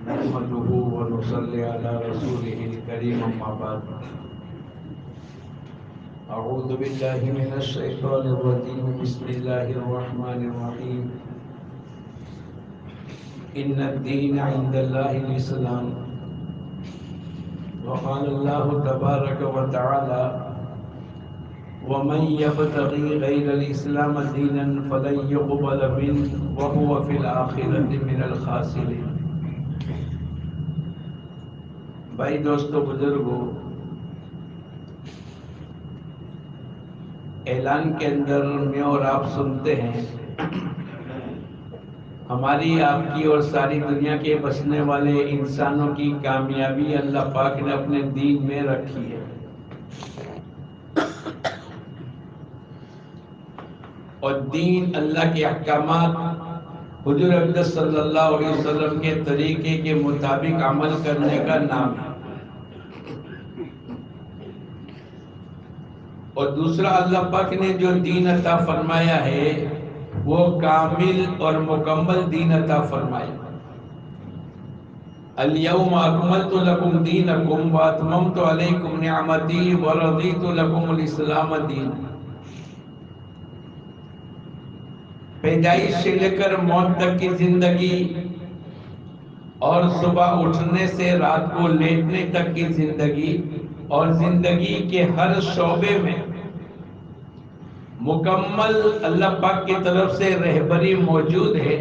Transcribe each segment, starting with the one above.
نحمده ونصلي على رسوله الكريم أما بعد أعوذ بالله من الشيطان الرجيم بسم الله الرحمن الرحيم إن الدين عند الله الإسلام وقال الله تبارك وتعالى ومن يبتغي غير الإسلام دينا فلن يقبل منه وهو في الآخرة من الخاسرين. بھائی دوستو بزرگو، اعلان کے اندر میں اور آپ سنتے ہیں ہماری آپ کی اور ساری دنیا کے بسنے والے انسانوں کی کامیابی اللہ پاک نے اپنے دین میں رکھی ہے، اور دین اللہ کے احکامات حضور اقدس صلی اللہ علیہ وسلم کے طریقے کے مطابق عمل کرنے کا نام ہے. اور دوسرا اللہ پاک نے جو دین عطا فرمایا ہے وہ کامل اور مکمل دین عطا فرمایا. الیوم اکملت لکم دینکم واتممت علیکم نعمتی ورضیت لکم الاسلام دینا. پیدائش سے لے کر موت تک کی زندگی اور صبح اٹھنے سے رات کو لیٹنے تک کی زندگی اور زندگی کے ہر شعبے میں مکمل اللہ پاک کی طرف سے رہبری موجود ہے.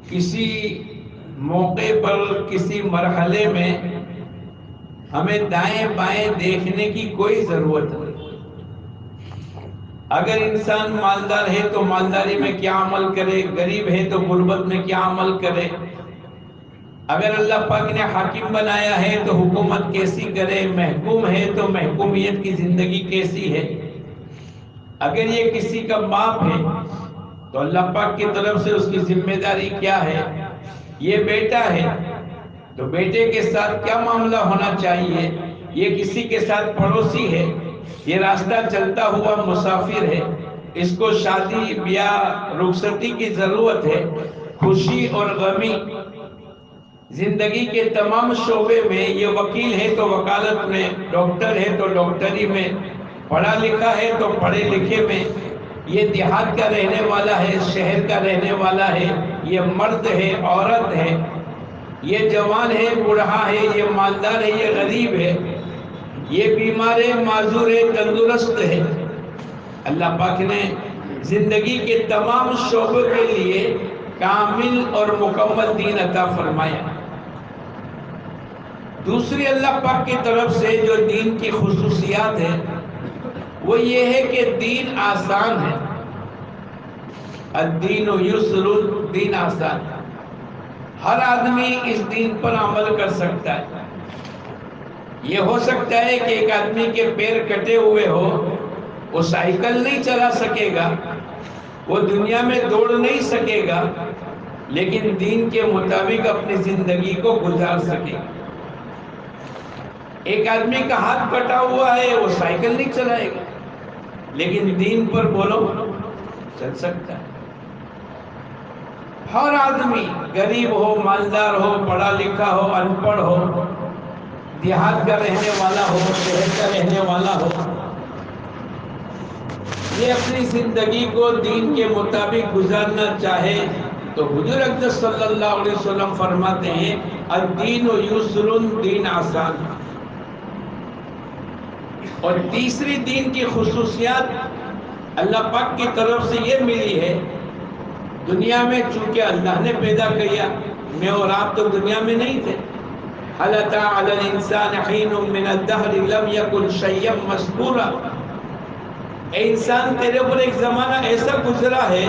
کسی موقع پر کسی مرحلے میں ہمیں دائیں بائیں دیکھنے کی کوئی ضرورت نہیں. اگر انسان مالدار ہے تو مالداری میں کیا عمل کرے، غریب ہے تو غربت میں کیا عمل کرے، اگر اللہ پاک نے حاکم بنایا ہے تو حکومت کیسی کرے، محکوم ہے تو محکومیت کی زندگی کیسی ہے، اگر یہ کسی کا باپ ہے تو اللہ پاک کی طرف سے اس کی ذمہ داری کیا ہے، یہ بیٹا ہے تو بیٹے کے ساتھ کیا معاملہ ہونا چاہیے، یہ کسی کے ساتھ پڑوسی ہے، یہ راستہ چلتا ہوا مسافر ہے، اس کو شادی بیاہ رخصتی کی ضرورت ہے، خوشی اور غمی زندگی کے تمام شعبے میں، یہ وکیل ہے تو وکالت میں، ڈاکٹر ہے تو ڈاکٹری میں، پڑھا لکھا ہے تو پڑھے لکھے میں، یہ دیہات کا رہنے والا ہے، شہر کا رہنے والا ہے، یہ مرد ہے، عورت ہے، یہ جوان ہے، بوڑھا ہے، یہ مالدار ہے، یہ غریب ہے، یہ بیمار ہے، معذور ہے، تندرست ہے. اللہ پاک نے زندگی کے تمام شعبوں کے لیے کامل اور مکمل دین عطا فرمایا. دوسری اللہ پاک کی طرف سے جو دین کی خصوصیات ہے وہ یہ ہے کہ دین آسان ہے. الدین یسر، دین آسان ہے، ہر آدمی اس دین پر عمل کر سکتا ہے. یہ ہو سکتا ہے کہ ایک آدمی کے پیر کٹے ہوئے ہو، وہ سائیکل نہیں چلا سکے گا، وہ دنیا میں دوڑ نہیں سکے گا، لیکن دین کے مطابق اپنی زندگی کو گزار سکے گا. ایک آدمی کا ہاتھ کٹا ہوا ہے، وہ سائیکل نہیں چلائے گا، لیکن دین پر بولو چل سکتا ہے. ہر آدمی غریب ہو، مالدار ہو، پڑھا لکھا ہو، ان پڑھ ہو، دیہات کا رہنے والا ہو، شہر کا رہنے والا ہو، یہ اپنی زندگی کو دین کے مطابق گزارنا چاہے تو حضور اقدس صلی اللہ علیہ وسلم فرماتے ہیں الدین یسر، دین آسان. اور تیسری دین کی خصوصیات اللہ پاک کی طرف سے یہ ملی ہے، دنیا میں چونکہ اللہ نے پیدا کیا، میں اور آپ تو دنیا میں نہیں تھے. هل أتى على الإنسان حين من الدهر لم يكن شيئا مذكورا. اے انسان، تیرے پر ایک زمانہ ایسا گزرا ہے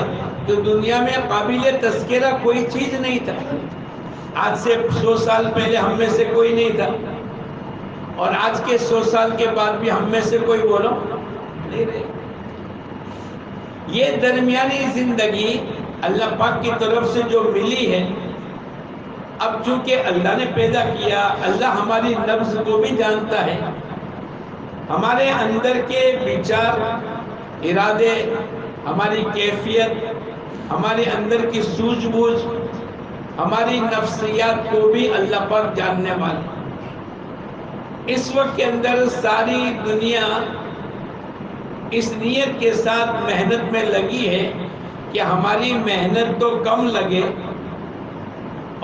تو دنیا میں قابل تذکرہ کوئی چیز نہیں تھا. آج سے 100 سال پہلے ہم میں سے کوئی نہیں تھا، اور آج کے 100 سال کے بعد بھی ہم میں سے کوئی بولو نہیں رہے. یہ درمیانی زندگی اللہ پاک کی طرف سے جو ملی ہے، اب چونکہ اللہ نے پیدا کیا، اللہ ہماری نبض کو بھی جانتا ہے، ہمارے اندر کے وچار، ارادے، ہماری کیفیت، ہمارے اندر کی سوجھ بوجھ، ہماری نفسیات کو بھی اللہ پاک جاننے والا. اس وقت کے اندر ساری دنیا اس نیت کے ساتھ محنت میں لگی ہے کہ ہماری محنت تو کم لگے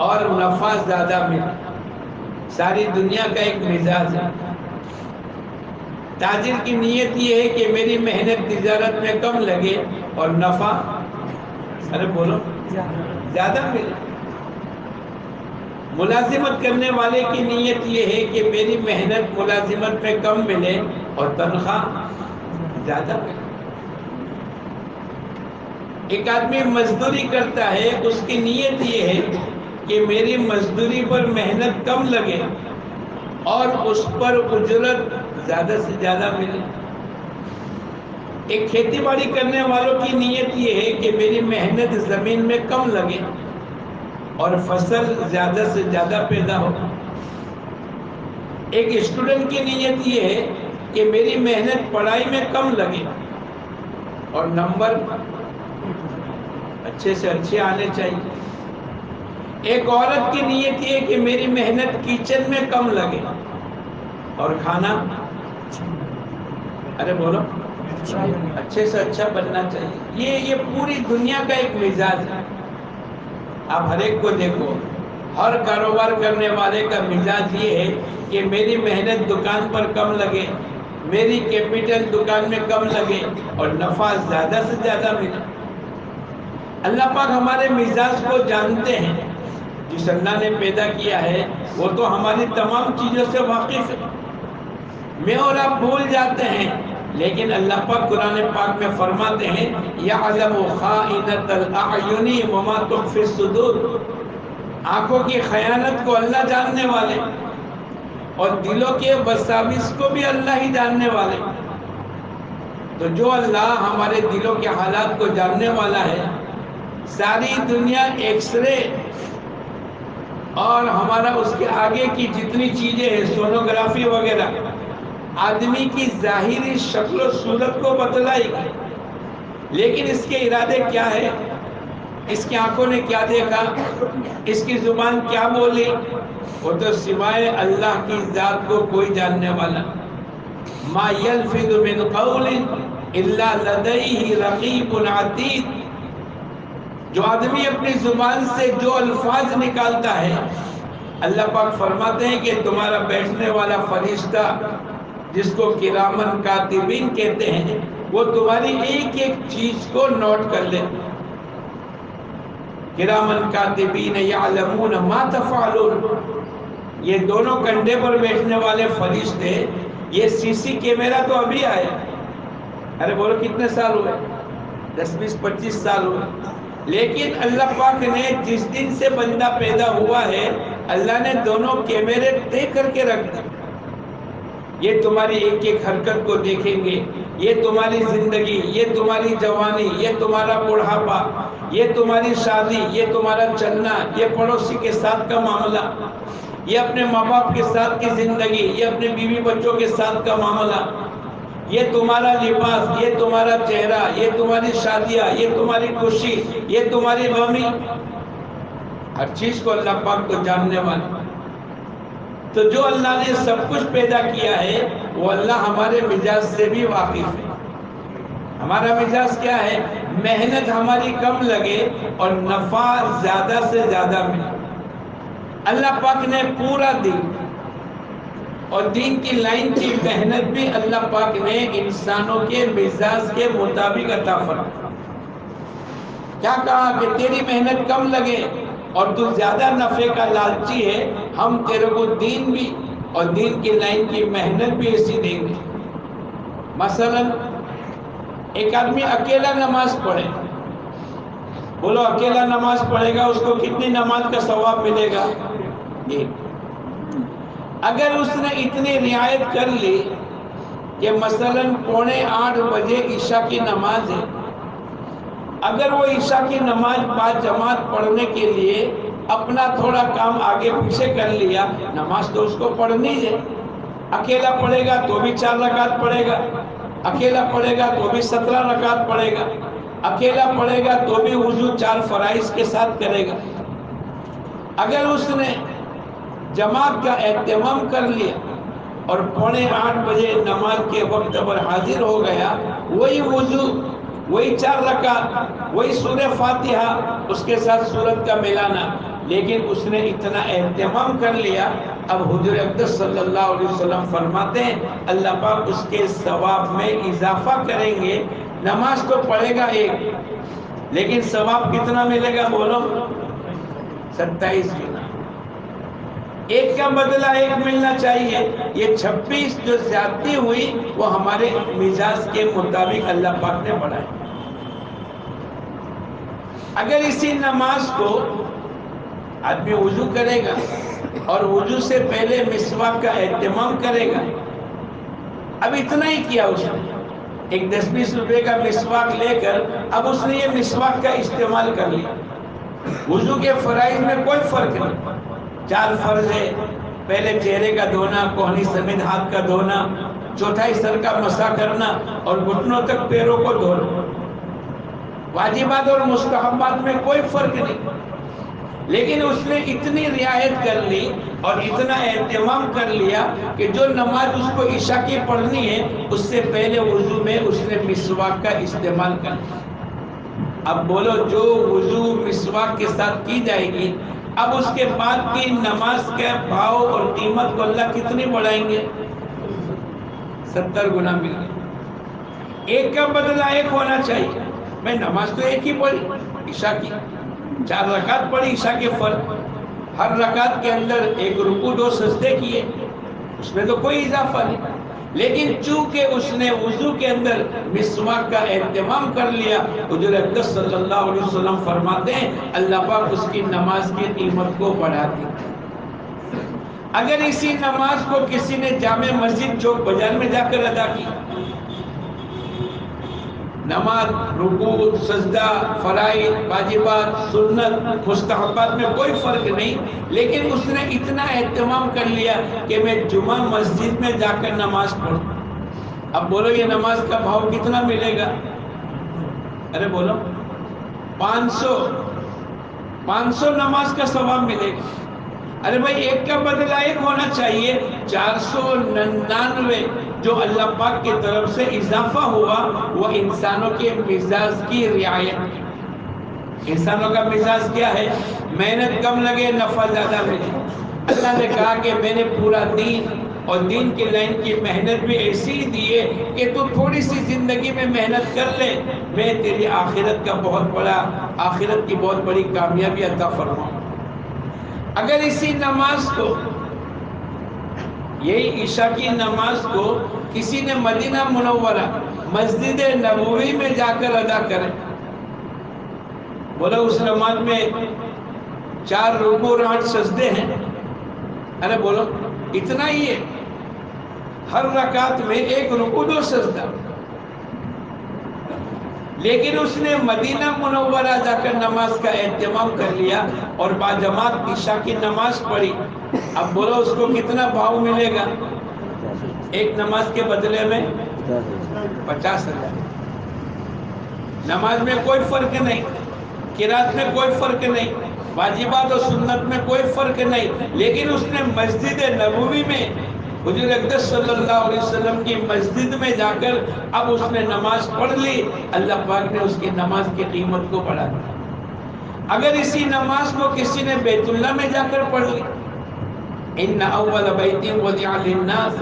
اور نفع زیادہ ملے. ساری دنیا کا ایک مزاج ہے. تاجر کی نیت یہ ہے کہ میری محنت تجارت میں کم لگے اور نفع بولو زیادہ ملے. ملازمت کرنے والے کی نیت یہ ہے کہ میری محنت ملازمت میں کم ملے اور تنخواہ زیادہ ملے. ایک آدمی مزدوری کرتا ہے، اس کی نیت یہ ہے کہ میری مزدوری پر محنت کم لگے اور اس پر اجرت زیادہ سے زیادہ ملے. ایک کھیتی باڑی کرنے والوں کی نیت یہ ہے کہ میری محنت زمین میں کم لگے اور فصل زیادہ سے زیادہ پیدا ہو. ایک اسٹوڈنٹ کی نیت یہ ہے کہ میری محنت پڑھائی میں کم لگے اور نمبر اچھے سے اچھے آنے چاہیے. ایک عورت کی نیت یہ ہے کہ میری محنت کچن میں کم لگے اور کھانا بولو اچھے سے اچھا بننا چاہیے. یہ پوری دنیا کا ایک مزاج ہے. آپ ہر ایک کو دیکھو، ہر کاروبار کرنے والے کا مزاج یہ ہے کہ میری محنت دکان پر کم لگے، میری کیپٹل دکان میں کم لگے اور نفع زیادہ سے زیادہ ملے. اللہ پاک ہمارے مزاج کو جانتے ہیں. جس اللہ نے پیدا کیا ہے وہ تو ہماری تمام چیزوں سے واقف ہے. میں اور آپ بھول جاتے ہیں، لیکن اللہ پاک قرآن پاک میں فرماتے ہیں یعلم خائنۃ الاعین وما تخفی الصدور. آنکھوں کی خیانت کو اللہ جاننے والے اور دلوں کے وساوس کو بھی اللہ ہی جاننے والے. تو جو اللہ ہمارے دلوں کے حالات کو جاننے والا ہے، ساری دنیا ایکس رے اور ہمارا اس کے آگے کی جتنی چیزیں ہیں سونوگرافی وغیرہ آدمی کی ظاہری شکل و صورت کو بتلائے گی، لیکن اس کے ارادے کیا ہے، اس کی آنکھوں نے کیا دیکھا، اس کی زبان کیا بولی، وہ تو سوائے اللہ کی ذات کو کوئی جاننے والا. ما یلفظ من قول الا لدیہ رقیب عتید. جو آدمی اپنی زبان سے جو الفاظ نکالتا ہے، اللہ پاک فرماتے ہیں کہ تمہارا بیٹھنے والا فرشتہ جس کو کرامن کاتبین کہتے ہیں، وہ تمہاری ایک ایک چیز کو نوٹ کر لے. کرامن کاتبین یعلمون ما تفعلون. یہ دونوں کنڈے پر بیٹھنے والے فرشتے، یہ سی سی کیمرہ تو ابھی آئے. بولو کتنے سال ہوئے؟ 10 20 25 سال ہوئے. لیکن اللہ پاک نے جس دن سے بندہ پیدا ہوا ہے، اللہ نے دونوں کیمرے طے کر کے رکھ دی. یہ تمہاری ایک ایک حرکت کو دیکھیں گے، یہ تمہاری زندگی، یہ تمہاری جوانی، یہ تمہارا بڑھاپا، یہ تمہاری شادی، یہ تمہارا چلنا، یہ پڑوسی کے ساتھ کا معاملہ، یہ اپنے ماں باپ کے ساتھ کی زندگی، یہ اپنے بیوی بچوں کے ساتھ کا معاملہ، یہ تمہارا لباس، یہ تمہارا چہرہ، یہ تمہاری شادیاں، یہ تمہاری خوشی، یہ تمہاری غمی. ہر چیز کو اللہ پاک کو جاننے والا. تو جو اللہ نے سب کچھ پیدا کیا ہے وہ اللہ ہمارے مزاج سے بھی واقف ہے. ہمارا مزاج کیا ہے؟ محنت ہماری کم لگے اور نفع زیادہ سے زیادہ ملے. اللہ پاک نے پورا دن اور دین کی لائن کی محنت بھی اللہ پاک نے انسانوں کے مزاج کے مطابق عطا فرمائی. کیا کہا کہ تیری محنت کم لگے اور تو زیادہ نفع کا لالچی ہے، ہم تیرے کو دین بھی اور دین کی لائن کی محنت بھی ایسی دیں گے. مثلا ایک آدمی اکیلا نماز پڑھے، بولو اکیلا نماز پڑھے گا اس کو کتنی نماز کا ثواب ملے گا؟ اگر اس نے اتنی رعایت کر لی کہ مثلا 7:45 بجے عشاء کی نماز ہے، اگر وہ عشاء کی نماز با جماعت پڑھنے کے لیے اپنا تھوڑا کام آگے پیچھے کر لیا، نماز تو اس کو پڑھنی ہے. اکیلا پڑھے گا تو بھی 4 رکعت پڑھے گا، اکیلا پڑھے گا تو بھی 17 رکعت پڑھے گا، اکیلا پڑھے گا تو بھی وضو 4 فرائض کے ساتھ کرے گا. اگر اس نے جماعت کا اہتمام کر لیا اور 7:45 بجے نماز کے وقت پر حاضر ہو گیا، وہی وضو، وہی 4 رکعت، وہی سورہ فاتحہ، اس کے ساتھ سورت کا ملانا، لیکن اس نے اتنا اہتمام کر لیا، اب حضور اقدس صلی اللہ علیہ وسلم فرماتے ہیں اللہ پاک اس کے ثواب میں اضافہ کریں گے۔ نماز تو پڑھے گا ایک، لیکن ثواب کتنا ملے گا بولو؟ 27 گنا۔ ایک کا بدلہ ایک ملنا چاہیے، یہ 26 جو زیادتی ہوئی وہ ہمارے مزاج کے مطابق اللہ پاک نے بڑھائی۔ اگر اسی نماز کو آدمی وضو کرے گا اور وضو سے پہلے مسواک کا اہتمام کرے گا، اب اتنا ہی کیا اس نے، ایک 10-20 روپے کا مسواک لے کر اب اس نے یہ مسواک کا استعمال کر لیا۔ وضو کے فرائض میں کوئی فرق نہیں، 4 فرض ہے، پہلے چہرے کا دھونا، کوہنی سمیت ہاتھ کا دھونا، چوتھائی سر کا مسح کرنا اور گھٹنوں تک پیروں کو دھونا۔ واجبات اور مستحبات میں کوئی فرق نہیں، لیکن اس نے اتنی رعایت کر لی اور اتنا اہتمام کر لیا کہ جو نماز اس کو عشاء کی پڑھنی ہے اس سے پہلے وضو میں اس نے مسواک کا استعمال کر لیا۔ اب بولو جو وضو مسواک کے ساتھ کی جائے گی، اب اس کے بعد کی نماز کے بھاؤ اور قیمت کو اللہ کتنی بڑھائیں گے؟ 70 گنا مل گئے۔ ایک کا بدلہ ایک ہونا چاہیے۔ میں نماز تو ایک ہی پڑھی، عشاء کی 4 رکعت پڑھی، عشاء کے فرض، ہر رکعت کے اندر 1 رکوع 2 سجدے کیے، اس میں تو کوئی اضافہ نہیں، لیکن چونکہ اس نے وضو کے اندر مسواک کا اہتمام کر لیا، حضور اقدس صلی اللہ علیہ وسلم فرماتے ہیں اللہ پاک اس کی نماز کی قیمت کو بڑھا دی۔ اگر اسی نماز کو کسی نے جامع مسجد چوک بازار میں جا کر ادا کی، نماز، رکوع، سجدہ، فرائض، واجبات، سنت، مستحبات میں کوئی فرق نہیں، لیکن اس نے اتنا اہتمام کر لیا کہ میں جمعہ مسجد میں جا کر نماز پڑھوں۔ اب بولو یہ نماز کا بھاؤ کتنا ملے گا؟ ارے بولو 500 نماز کا ثواب ملے گا۔ ارے بھائی ایک کا بدلہ ایک ہونا چاہیے، 499 جو اللہ پاک کی طرف سے اضافہ ہوا وہ انسانوں کے مزاج کی رعایت کی۔ انسانوں کا مزاج کیا ہے؟ محنت کم لگے نفع زیادہ ملے۔ اللہ نے کہا کہ میں نے پورا دین اور دین کی لائن کی محنت بھی ایسی ہی دی ہے کہ تو تھوڑی سی زندگی میں محنت کر لے، میں تیری آخرت کی بہت بڑی کامیابی عطا فرماؤں۔ اگر اسی نماز کو، یہی عشاء کی نماز کو کسی نے مدینہ منورہ مسجد نبوی میں جا کر ادا کرے، بولو اس نماز میں 4 رکوع اور 8 سجدے ہیں، ارے بولو اتنا ہی ہے، ہر رکعت میں 1 رکوع 2 سجدہ، لیکن اس نے مدینہ منورہ جا کر نماز کا اہتمام کر لیا اور باجماعت عشاء کی نماز پڑھی۔ اب بولو اس کو کتنا بھاؤ ملے گا؟ ایک نماز کے بدلے میں 50,000۔ نماز میں کوئی فرق نہیں، قرات میں کوئی فرق نہیں، واجبات اور سنت میں کوئی فرق نہیں، لیکن اس نے مسجد نبوی میں حضور اقدس صلی اللہ علیہ وسلم کی مسجد میں جا کر اب اس نے نماز پڑھ لی، اللہ پاک نے اس کی نماز کی قیمت کو بڑھا دیا۔ اگر اسی نماز کو کسی نے بیت اللہ میں جا کر پڑھ لی، ان اول بیت وضع للناس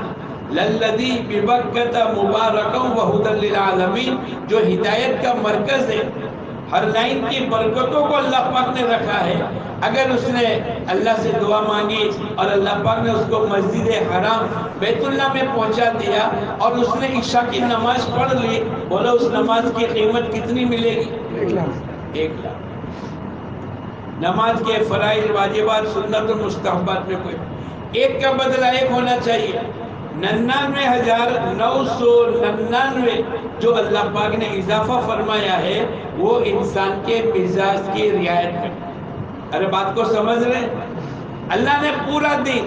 للذی ببکۃ مبارکا وہدی للعالمین، جو ہدایت کا مرکز ہے، ہر لائن کی برکتوں کو اللہ پاک نے رکھا ہے، اگر اس نے اللہ سے دعا مانگی اور اللہ پاک نے اس کو مسجد حرام بیت اللہ میں پہنچا دیا اور اس نے عشاء کی نماز پڑھ لی، بولو اس نماز کی قیمت کتنی ملے گی؟ 1 لاکھ۔ نماز کے فرائض، واجبات، سنت اور مستحبات میں کوئی، ایک کا بدلہ ایک ہونا چاہیے۔ 99,999 جو اللہ پاک نے اضافہ فرمایا ہے وہ انسان کے مزاج کی رعایت ہے۔ ارے بات کو سمجھ رہے؟ اللہ نے پورا دین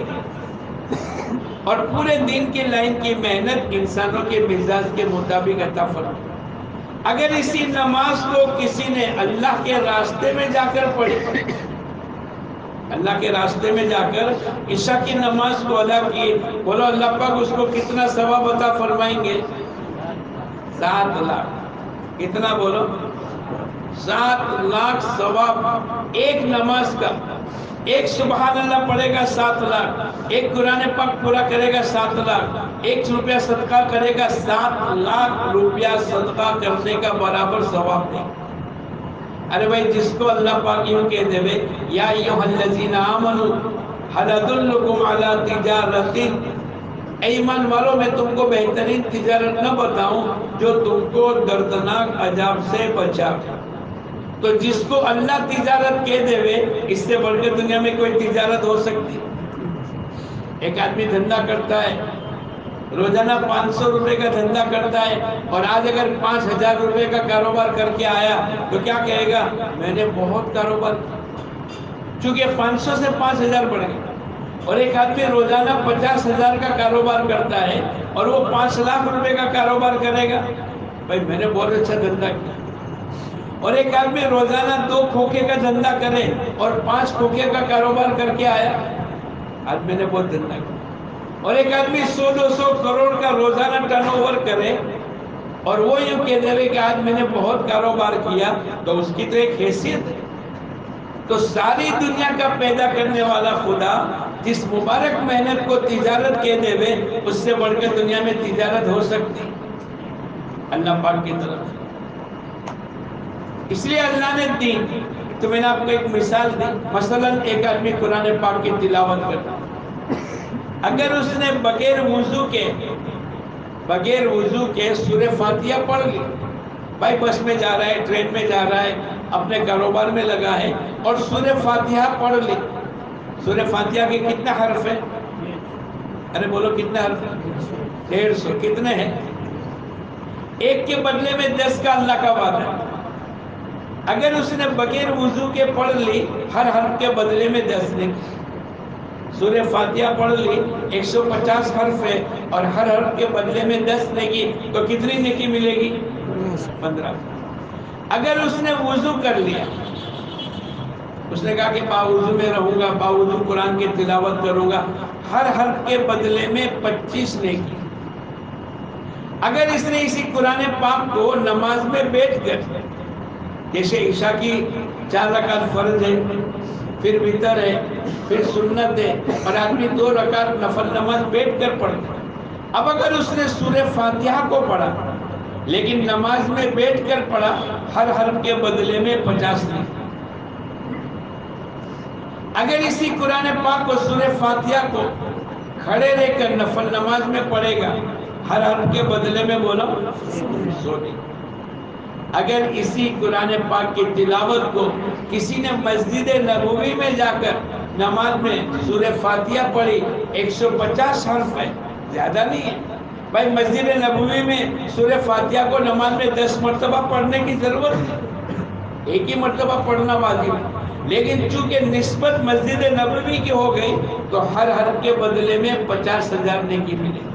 اور پورے دین کی لائن کی محنت انسانوں کے مزاج کے مطابق عطا فرمائی۔ اگر اسی نماز کو کسی نے اللہ کے راستے میں جا کر پڑھی، اللہ کے راستے میں جا کر عشاء کی نماز کو ادا کی، بولو اللہ پاک اس کو کتنا ثواب عطا فرمائیں گے؟ 7 لاکھ۔ کتنا بولو؟ 7 لاکھ ثواب ایک نماز کا۔ ایک سبحان اللہ پڑھے گا 7 لاکھ، ایک قرآن پاک پورا کرے گا 7 لاکھ، 1 روپیہ صدقہ کرے گا 7 لاکھ روپیہ صدقہ کرنے کا برابر ثواب نہیں۔ ارے بھائی جس کو اللہ پاک یوں کہہ دے یا ایھا الذین آمنوا ھل ادلکم علی تجارۃ، اے ایمان والو میں تم کو بہترین تجارت نہ بتاؤں جو تم کو دردناک عذاب سے بچا۔ تو جس کو اللہ تجارت کہہ دے اس سے بڑھ کے دنیا میں کوئی تجارت ہو سکتی؟ ایک آدمی دھندا کرتا ہے، روزانہ 500 روپے کا دھندا کرتا ہے، اور آج اگر 5000 روپے کا کاروبار کر کے آیا تو کیا کہے گا؟ میں نے بہت کاروبار کیا، چونکہ 500 سے 5000 بڑھ گئے۔ اور ایک آدمی روزانہ 50,000 کا کاروبار کرتا ہے اور وہ 5 لاکھ روپے کا کاروبار کرے گا، بھائی میں نے بہت اچھا دھندا کیا۔ اور ایک آدمی روزانہ 2 کھوکھے کا دھندا کرے اور 5 کھوکھے کا کاروبار کر کے آیا، آج میں نے بہت دھندا کیا۔ اور ایک آدمی 100-200 کروڑ کا روزانہ ٹرن اوور کرے اور وہ یوں کہہ دے کہ آج میں نے بہت کاروبار کیا، تو اس کی تو ایک حیثیت ہے۔ تو ساری دنیا کا پیدا کرنے والا خدا جس مبارک محنت کو تجارت کہہ دے اس سے بڑھ کے دنیا میں تجارت ہو سکتی؟ اللہ پاک کی طرف۔ اس لیے اللہ نے دین، تو میں نے آپ کو ایک مثال دی، مثلا ایک آدمی قرآن پاک کی تلاوت کرتا، اگر اس نے بغیر وضو کے سورہ فاتحہ پڑھ لی، بھائی بس میں جا رہا ہے، ٹرین میں جا رہا ہے، اپنے کاروبار میں لگا ہے اور سورہ فاتحہ پڑھ لی۔ سورہ فاتحہ کے کتنے حرف ہیں؟ ارے بولو کتنے حرف ہیں؟ 150۔ کتنے ہیں؟ ایک کے بدلے میں 10 کا اللہ کا وعدہ ہے۔ اگر اس نے بغیر وضو کے پڑھ لی، ہر حرف کے بدلے میں 10 نیکی۔ سورہ فاتحہ پڑھ لی، 150 حرف ہے اور ہر حرف کے بدلے میں 10 نیکی، تو کتنی نیکی ملے گی؟ 15۔ اگر اس نے وضو کر لیا، اس نے کہا کہ باوضو میں رہوں گا، باوضو قرآن کی تلاوت کروں گا، ہر حرف کے بدلے میں 25 نیکی۔ اگر اس نے اسی قرآن پاک کو نماز میں بیٹھ کر، جیسے عشاء کی 4 رکعت فرض ہے، پھر وتر ہے، پھر سنت ہے، اور آدمی 2 رکعت نفل نماز بیٹھ کر پڑھتا، اب اگر اس نے سورہ فاتحہ کو پڑھا لیکن نماز میں بیٹھ کر پڑھا، ہر حرف کے بدلے میں 50 نیکی۔ اگر اسی قرآن پاک کو سورہ فاتحہ کو کھڑے رہ کر نفل نماز میں پڑھے گا، ہر حرف کے بدلے میں بولو 100 نیکی۔ اگر اسی قرآن پاک کی تلاوت کو کسی نے مسجد نبوی میں جا کر نماز میں سورہ فاتحہ پڑھی، 150 حرف ہے، زیادہ نہیں ہے بھائی۔ مسجد نبوی میں سورہ فاتحہ کو نماز میں 10 مرتبہ پڑھنے کی ضرورت ہے، ایک ہی مرتبہ پڑھنا واجب ہے، لیکن چونکہ نسبت مسجد نبوی کی ہو گئی تو ہر حرف کے بدلے میں 50,000 نیکی ملے۔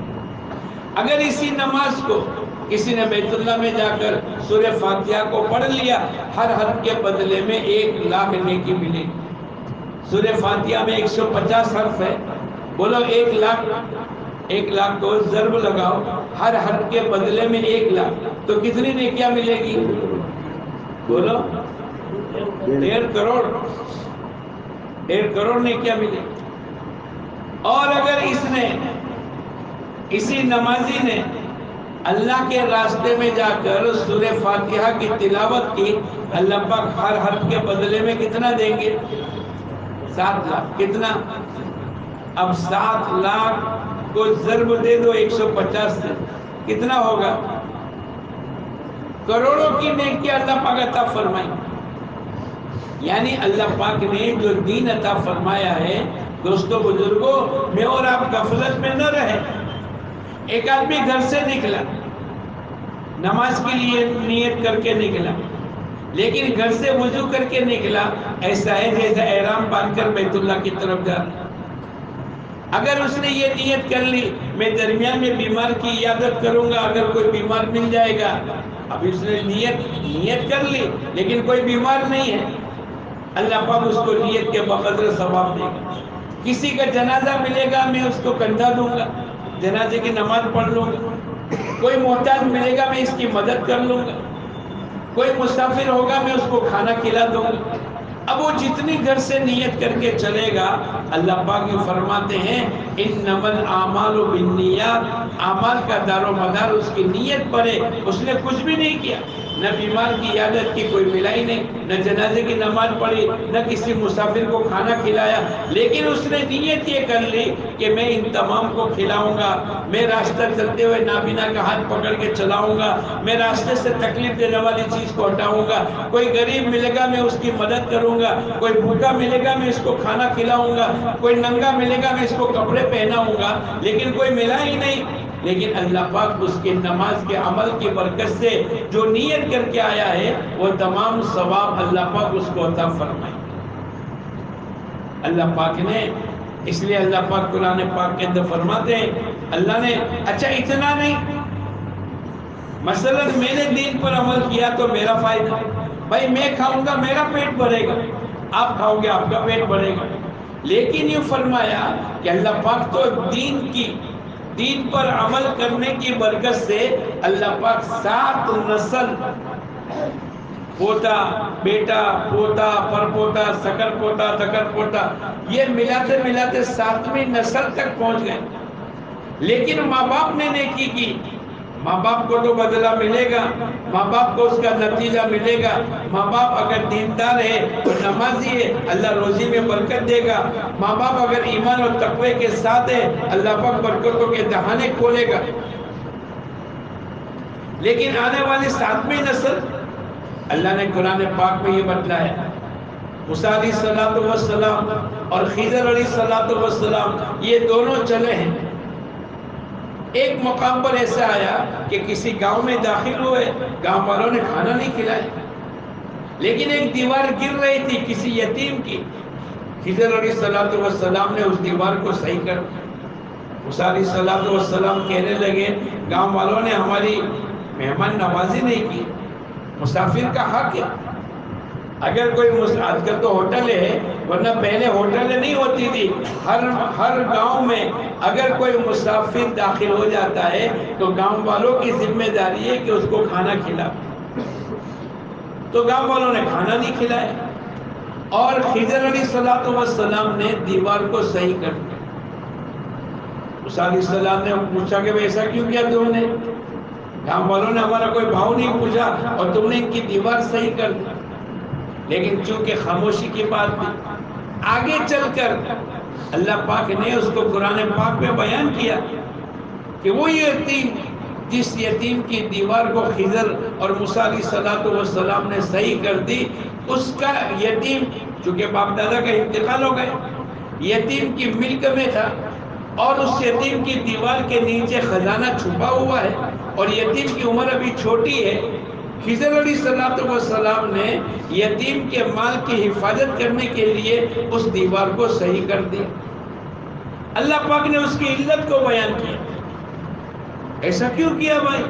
اگر اسی نماز کو کسی نے بیت اللہ میں جا کر سورہ فاتحہ کو پڑھ لیا، ہر حرف کے بدلے میں 1 لاکھ نیکی ملے۔ سورہ فاتحہ میں 150 حرف ہے، بولو 1 لاکھ، 1 لاکھ کو ضرب لگاؤ، ہر حرف کے بدلے میں 1 لاکھ، تو کتنی نیکیاں ملے گی؟ بولو 1.5 کروڑ، 1.5 کروڑ نیکیاں ملے۔ اور اگر اس نے، اسی نمازی نے اللہ کے راستے میں جا کر سورہ فاتحہ کی تلاوت کی، اللہ پاک ہر حرف کے بدلے میں کتنا دیں گے؟ 7 لاکھ۔ کتنا؟ اب 7 لاکھ کو ضرب دے دو 150 سے، کتنا ہوگا؟ کروڑوں کی نیکی اللہ پاک عطا فرمائی۔ یعنی اللہ پاک نے جو دین عطا فرمایا ہے، دوستو بزرگوں، میں اور آپ غفلت میں نہ رہے۔ ایک آدمی گھر سے نکلا، نماز کے لیے نیت کر کے نکلا، لیکن گھر سے وضو کر کے نکلا، ایسا ہے جیسے احرام باندھ کر بیت اللہ کی طرف جا رہا۔ اگر اس نے یہ نیت کر لی میں درمیان میں بیمار کی عیادت کروں گا، اگر کوئی بیمار مل جائے گا، اب اس نے نیت کر لی لیکن کوئی بیمار نہیں ہے، اللہ پاک اس کو نیت کے بقدر ثواب دے گا. کسی کا جنازہ ملے گا میں اس کو کندھا دوں گا، جنازے کی نماز پڑھ لوں گا. کوئی محتاج ملے گا میں اس کی مدد کر لوں گا. کوئی مسافر ہوگا میں اس کو کھانا کھلا دوں گا. اب وہ جتنی گھر سے نیت کر کے چلے گا، اللہ پاک یہ فرماتے ہیں انما الاعمال بالنیات، اعمال کا دار و مدار اس کی نیت پر ہے. اس نے کچھ بھی نہیں کیا، نہ بیمار کی عیادت کی کوئی ملائی نہیں، نہ جنازے کی نماز پڑھی، نہ کسی مسافر کو کھانا کھلایا، لیکن اس نے نیت یہ کر لی کہ میں ان تمام کو کھلاؤں گا، میں راستہ چلتے ہوئے نابینا کا ہاتھ پکڑ کے چلاؤں گا، میں راستے سے تکلیف دینے والی چیز کو ہٹاؤں گا. کوئی غریب ملے گا میں اس کی مدد کروں گا، کوئی بھوکا ملے گا میں اس کو کھانا کھلاؤں گا، کوئی ننگا ملے گا میں اس کو کپڑے پہناؤں گا. لیکن کوئی ملا ہی نہیں. لیکن اللہ پاک اس کے نماز کے عمل کی برکت سے جو نیت کر کے آیا ہے وہ تمام ثواب اللہ پاک اس کو عطا فرمائے. اللہ پاک نے اس لیے اللہ پاک قرآن پاک کے اندر فرماتے ہیں اللہ نے اچھا اتنا نہیں، مثلا میں نے دین پر عمل کیا تو میرا فائدہ، بھائی میں کھاؤں گا میرا پیٹ بھرے گا، آپ کھاؤ گے آپ کا پیٹ بھرے گا. لیکن یہ فرمایا کہ اللہ پاک تو دین پر عمل کرنے کی برکت سے اللہ پاک 7 نسل، پوتا بیٹا پوتا پر پوتا سکر پوتا تکر پوتا، یہ ملاتے ملاتے 7ویں نسل تک پہنچ گئے. لیکن ماں باپ نے نیکی کی، ماں باپ کو تو بدلہ ملے گا، ماں باپ کو اس کا نتیجہ ملے گا. ماں باپ اگر دیندار ہے اور نمازی ہے اللہ روزی میں برکت دے گا. ماں باپ اگر ایمان اور تقوی کے ساتھ ہے اللہ پاک برکتوں کے دہانے کھولے گا. لیکن آنے والی 7ویں نسل اللہ نے قرآن پاک میں یہ بتلایا، موسیٰ علیہ السلام اور خضر علیہ السلام یہ دونوں چلے ہیں. ایک مقام پر ایسا آیا کہ کسی گاؤں میں داخل ہوئے، گاؤں والوں نے کھانا نہیں کھلایا، لیکن ایک دیوار گر رہی تھی کسی یتیم کی. خضر علیہ السلام نے اس دیوار کو صحیح کر دیا. موسیٰ علیہ السلام کہنے لگے گاؤں والوں نے ہماری مہمان نوازی نہیں کی، مسافر کا حق ہے. اگر کوئی آج کل تو ہوٹل ہے، ورنہ پہلے ہوٹلیں نہیں ہوتی تھی. ہر گاؤں میں اگر کوئی مسافر داخل ہو جاتا ہے تو گاؤں والوں کی ذمہ داری ہے کہ اس کو کھانا کھلا. تو گاؤں والوں نے کھانا نہیں کھلایا اور خضر علیہ السلام نے دیوار کو صحیح کر دیا. موسیٰ علیہ السلام نے پوچھا کہ ایسا کیوں کیا تم نے؟ گاؤں والوں نے ہمارا کوئی بھاؤ نہیں پوچھا اور تم نے ان کی دیوار صحیح کر دی. لیکن چونکہ خاموشی کی بات تھی، آگے چل کر اللہ پاک نے اس کو قرآن پاک میں بیان کیا کہ وہ یتیم جس یتیم کی دیوار کو خضر اور موسیٰ علیہ السلام نے صحیح کر دی، اس کا یتیم چونکہ باپ دادا کا انتقال ہو گئے، یتیم کی ملک میں تھا اور اس یتیم کی دیوار کے نیچے خزانہ چھپا ہوا ہے اور یتیم کی عمر ابھی چھوٹی ہے. خضر علیہ السلام نے یتیم کے مال کی حفاظت کرنے کے لیے اس دیوار کو صحیح کر دیا. اللہ پاک نے اس کی علت کو بیان کیا، ایسا کیوں کیا بھائی؟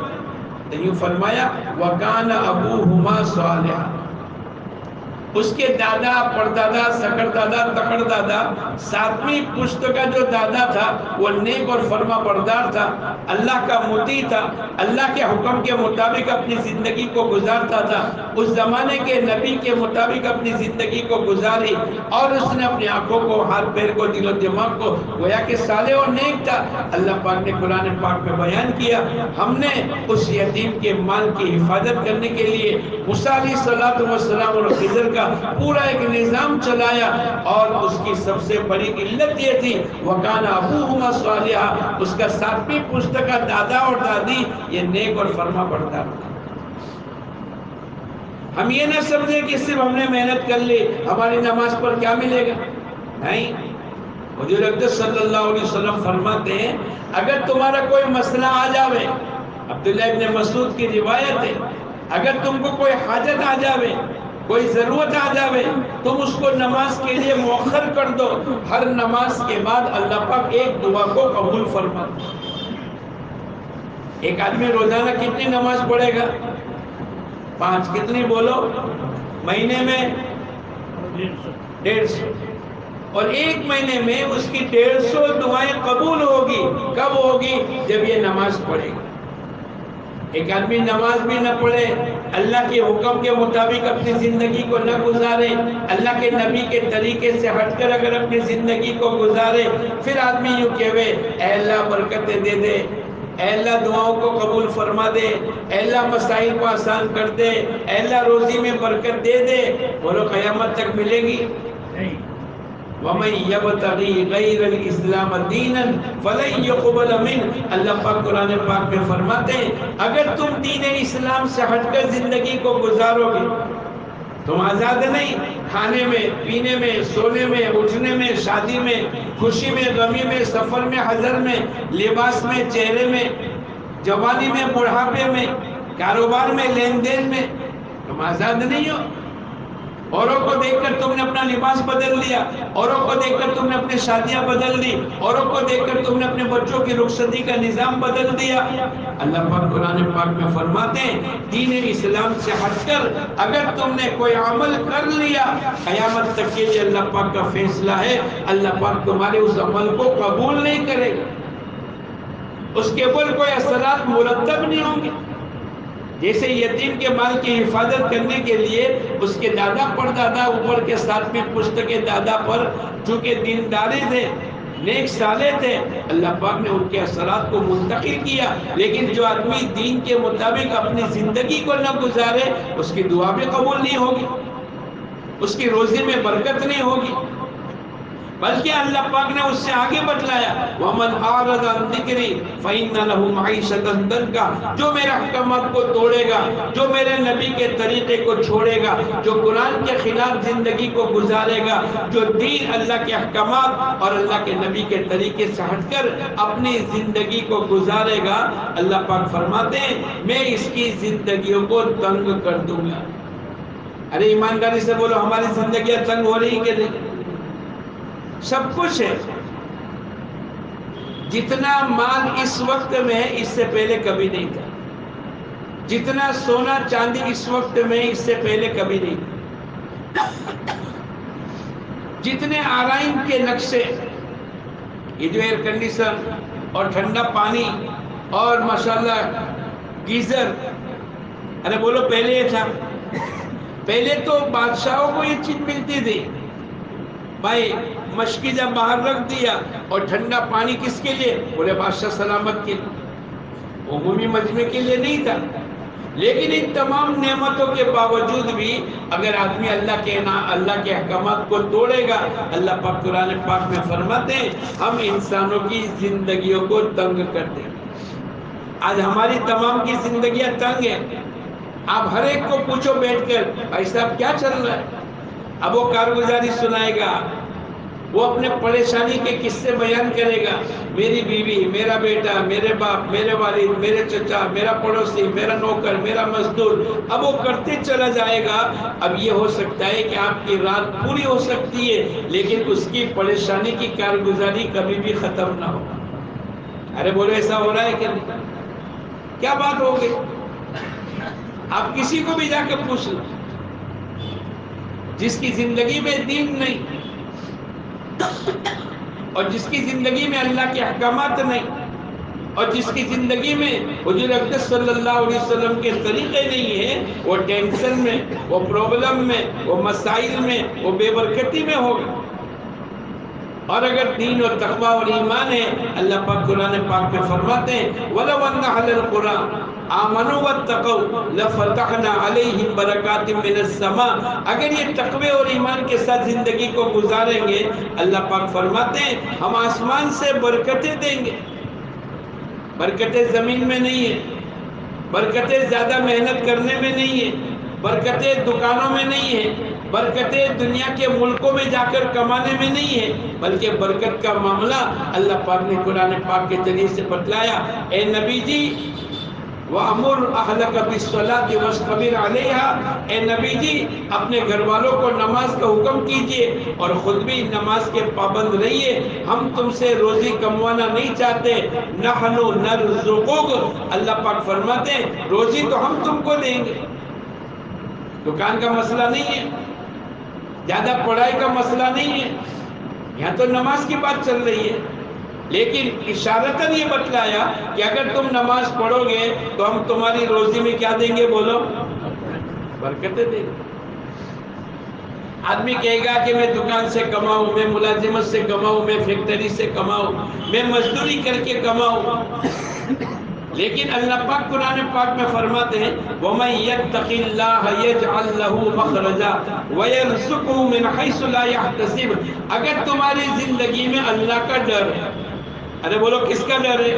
تو یوں فرمایا وَكَانَ أَبُوهُمَا صَالِحًا، اس کے دادا پردادا سکر دادا تکڑ دادا 7ویں پشت کا جو دادا تھا وہ نیک اور فرما بردار تھا، اللہ کا مطیع تھا، اللہ کے حکم کے مطابق اپنی زندگی کو گزارتا تھا. اس زمانے کے نبی کے مطابق اپنی زندگی کو گزاری اور اس نے اپنی آنکھوں کو، ہاتھ پیر کو، دل و دماغ کو گویا کہ صالح اور نیک تھا. اللہ پاک نے قرآن پاک میں بیان کیا ہم نے اس یتیم کے مال کی حفاظت کرنے کے لیے موسیٰ علیہ السلام اور خضر کا پورا ایک نظام چلایا اور اس کی سب سے بڑی علت یہ تھی وَكَانَ أَبُوهُمَا صَالِحًا، اس کا 7ویں پشت کا دادا اور دادی یہ نیک اور فرما بردار تھا. ہم یہ نہ سمجھیں کہ صرف ہم نے محنت کر لی ہماری نماز پر کیا ملے گا، نہیں. حضور اقدس صلی اللہ علیہ وسلم فرماتے ہیں اگر تمہارا کوئی مسئلہ آ جاوے، عبداللہ ابن مسعود کی روایت ہے، اگر تم کو کوئی حاجت آ جاوے، کوئی ضرورت آ جاوے، تم اس کو نماز کے لیے مؤخر کر دو. ہر نماز کے بعد اللہ پاک ایک دعا کو قبول فرماتا. ایک آدمی روزانہ کتنی نماز پڑھے گا؟ 5. کتنی بولو؟ مہینے میں 150 اور ایک مہینے میں اس کی 150 دعائیں قبول ہوگی. کب ہوگی؟ جب یہ نماز پڑھے گا. ایک آدمی نماز بھی نہ پڑھے، اللہ کے حکم کے مطابق اپنی زندگی کو نہ گزارے، اللہ کے نبی کے طریقے سے ہٹ کر اگر اپنی زندگی کو گزارے، پھر آدمی یوں کہے اے اللہ برکتیں دے دے، اے اللہ دعاؤں کو قبول فرما دے، اے اللہ مسائل کو آسان کر دے، اے اللہ روزی میں برکت دے دے، بولو قیامت تک ملے گی نہیں. وَمَن يَبْتَغِي غَيْرَ الْإِسْلَامَ دِينًا فَلَن يُقْبَلَ مِنْهُ. اللہ پاک قرآن پاک میں فرماتے ہیں اگر تم دین اسلام سے ہٹ کر زندگی کو گزارو گے، تم آزاد نہیں، کھانے میں، پینے میں، سونے میں، اٹھنے میں، شادی میں، خوشی میں، غمی میں، سفر میں، حضر میں، لباس میں، چہرے میں، جوانی میں، بڑھاپے میں، کاروبار میں، لین دین میں، تم آزاد نہیں ہو. اوروں کو دیکھ کر تم نے اپنا لباس بدل لیا، اوروں کو دیکھ کر تم نے اپنی شادیاں بدل دی، اوروں کو دیکھ کر تم نے اپنے بچوں کی رخصتی کا نظام بدل دیا. اللہ پاک قرآن پاک میں فرماتے ہیں دین اسلام سے ہٹ کر اگر تم نے کوئی عمل کر لیا، قیامت تک کے لیے اللہ پاک کا فیصلہ ہے اللہ پاک تمہارے اس عمل کو قبول نہیں کرے گا، اس کے اوپر کوئی اثرات مرتب نہیں ہوں گے. جیسے یتیم کے مال کی حفاظت کرنے کے لیے اس کے دادا پر دادا اوپر کے ساتھ میں پشت کے دادا پر چونکہ دیندارے تھے، نیک صالح تھے، اللہ پاک نے ان کے اثرات کو منتقل کیا. لیکن جو آدمی دین کے مطابق اپنی زندگی کو نہ گزارے اس کی دعا بھی قبول نہیں ہوگی، اس کی روزی میں برکت نہیں ہوگی. بلکہ اللہ پاک نے اس سے آگے بتلایا وَمَنْ أَعْرَضَ عَنْ ذِكْرِي فَإِنَّ لَهُ مَعِيشَةً ضَنْكًا. جو میرے احکامات کو توڑے گا، جو میرے نبی کے طریقے کو چھوڑے گا، جو قرآن کے خلاف زندگی کو گزارے گا، جو دین اللہ کے احکامات اور اللہ کے نبی کے طریقے سے ہٹ کر اپنی زندگی کو گزارے گا، اللہ پاک فرماتے ہیں میں اس کی زندگیوں کو تنگ کر دوں گا. ارے ایمانداری سے بولو ہماری زندگیاں تنگ ہو رہی کہ نہیں؟ سب کچھ ہے. جتنا مال اس وقت میں ہے اس سے پہلے کبھی نہیں تھا، جتنا سونا چاندی اس وقت میں اس سے پہلے کبھی نہیں تھا، جتنے آرائن کے نقشے، یہ جو ایئر کنڈیشن اور ٹھنڈا پانی اور ماشاءاللہ گیزر، ارے بولو پہلے یہ تھا؟ پہلے تو بادشاہوں کو یہ چیز ملتی تھی بھائی، مشکی جب باہر رکھ دیا اور ٹھنڈا پانی کس کے لیے؟ بولے بادشاہ سلامت کے لیے، عمومی مجمع کے لیے نہیں تھا. لیکن ان تمام نعمتوں کے باوجود بھی اگر آدمی اللہ کے احکامات کو توڑے گا، اللہ پاک قرآن پاک میں فرماتے ہیں ہم انسانوں کی زندگیوں کو تنگ کر دیں گے. آج ہماری تمام کی زندگیاں تنگ ہیں. آپ ہر ایک کو پوچھو بیٹھ کر بھائی صاحب کیا چل رہا ہے، اب وہ کارگزاری سنائے گا، وہ اپنے پریشانی کے قصے بیان کرے گا، میری بیوی، میرا بیٹا، میرے باپ، میرے والد، میرے چچا، میرا پڑوسی، میرا نوکر، میرا مزدور، اب وہ کرتے چلا جائے گا. اب یہ ہو سکتا ہے کہ آپ کی رات پوری ہو سکتی ہے لیکن اس کی پریشانی کی کارگزاری کبھی بھی ختم نہ ہو. ارے بولے ایسا ہو رہا ہے کہ کیا بات ہو گئی؟ آپ کسی کو بھی جا کے پوچھ لو جس کی زندگی میں دین نہیں اور جس کی زندگی میں اللہ کے احکامات نہیں اور جس کی زندگی میں حضور اقدس صلی اللہ علیہ وسلم کے طریقے نہیں ہیں، وہ ٹینشن میں، وہ پرابلم میں، وہ مسائل میں، وہ بے برکتی میں ہوگا. اور اگر دین و تقوی اور ایمان ہے، اللہ پاک قرآن پاک میں فرماتے ہیں وَلَوْ أَنَّ أَهْلَ الْقُرَىٰ آمنوا واتقوا لفتحنا علیہم برکات من السماء. اگر یہ تقوی اور ایمان کے ساتھ زندگی کو گزاریں گے، اللہ پاک فرماتے ہیں ہم آسمان سے برکتیں دیں گے. برکتیں زمین میں نہیں ہیں، برکتیں زیادہ محنت کرنے میں نہیں ہیں، برکتیں دکانوں میں نہیں ہیں، برکتیں دنیا کے ملکوں میں جا کر کمانے میں نہیں ہے، بلکہ برکت کا معاملہ اللہ پاک نے قرآن پاک کے ذریعے سے بتلایا. اے نبی جی وَأَمُرْ أَهْلَكَ بِالصَّلَاةِ وَاصْطَبِرْ عَلَيْهَا، اے نبی جی اپنے گھر والوں کو نماز کا حکم کیجئے اور خود بھی نماز کے پابند رہیے. ہم تم سے روزی کموانا نہیں چاہتے، نَحْنُ نَرْزُقُكَ، اللہ پاک فرماتے ہیں روزی تو ہم تم کو دیں گے، دکان کا مسئلہ نہیں ہے. زیادہ پڑھائی کا مسئلہ نہیں ہے، یہاں تو نماز کی بات چل رہی ہے، لیکن اشارتاً یہ بتلایا کہ اگر تم نماز پڑھو گے تو ہم تمہاری روزی میں کیا دیں گے؟ بولو، برکتیں دیں گے۔ آدمی کہے گا کہ میں دکان سے کماؤں، میں ملازمت سے کماؤں، میں فیکٹری سے کماؤں، میں مزدوری کر کے کماؤں، لیکن اللہ پاک قرآن پاک میں فرماتے ہیں وَمَن يَتَّقِ اللَّهَ يَجْعَلْ لَهُ مَخْرَجًا وَيَرْزُقْهُ مِنْ حَيْثُ لَا يَحْتَسِبُ۔ اگر تمہاری زندگی میں اللہ کا ڈر ہے، ارے بولو کس کا ڈر ہے؟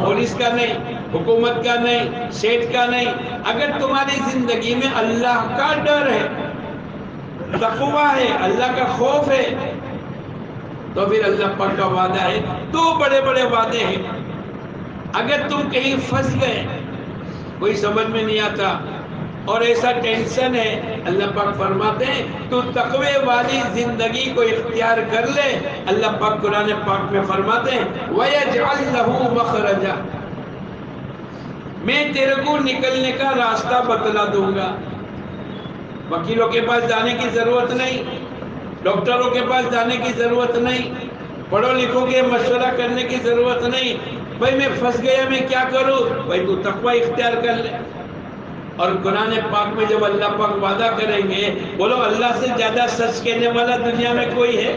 پولیس کا نہیں، حکومت کا نہیں، سیٹ کا نہیں، اگر تمہاری زندگی میں اللہ کا ڈر ہے، تقوی ہے، اللہ کا خوف ہے، تو پھر اللہ پاک کا وعدہ ہے، دو بڑے بڑے وعدے ہیں۔ اگر تم کہیں پھنس گئے، کوئی سمجھ میں نہیں آتا اور ایسا ٹینشن ہے، اللہ پاک فرماتے ہیں تو تقوی والی زندگی کو اختیار کر لے۔ اللہ پاک قرآن پاک میں فرماتے ہیں وَيَجْعَلْ لَهُ مَخْرَجًا، میں تیرے کو نکلنے کا راستہ بتلا دوں گا۔ وکیلوں کے پاس جانے کی ضرورت نہیں، ڈاکٹروں کے پاس جانے کی ضرورت نہیں، پڑھو لکھو کے مشورہ کرنے کی ضرورت نہیں۔ بھائی میں پھنس گیا، میں کیا کروں؟ بھائی تو تقوی اختیار کر لے۔ اور قرآن پاک میں جب اللہ پاک وعدہ کریں گے، بولو اللہ سے زیادہ سچ کہنے والا دنیا میں کوئی ہے؟